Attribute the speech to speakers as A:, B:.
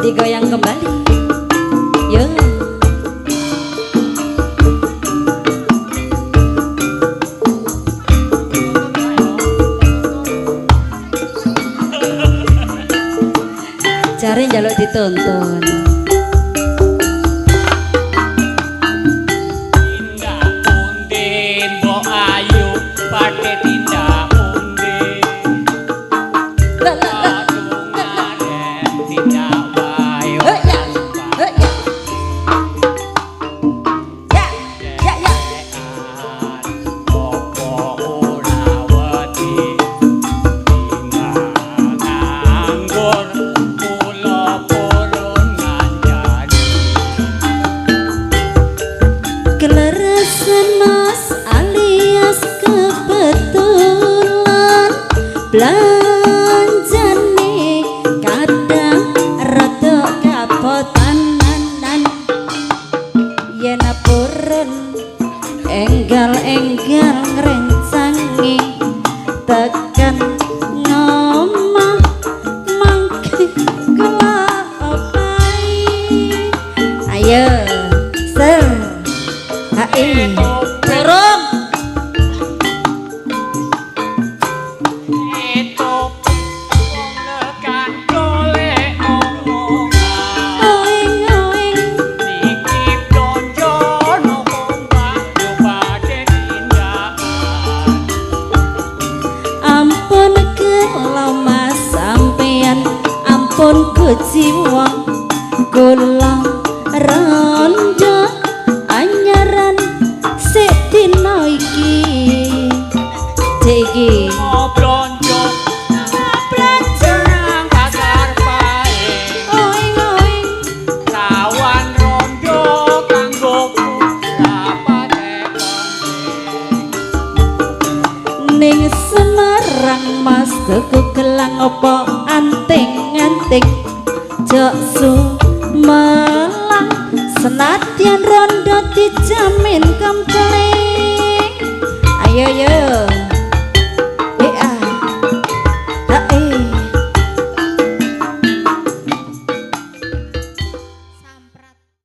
A: digoyang kembali. Yo. Cari jaluk ditonton.
B: Tindak pundi mbok ayu pakai tindak pundi. Tindak wae.
A: Belanjane kadang rada kapotanan yen purun enggal-enggal ngrencangi tekan ngomong mangke kula opai ayo ser hae turun ampun kujiwa kula rondo anyaran sik dina iki iki
B: Blonjo nang pasar pae
A: oing
B: kawan rondo kanggo rapate
A: ning Semarang Mas tuku gelang opo anting-anting jok sumelang senadyan rondo dijamin kempling ayo yo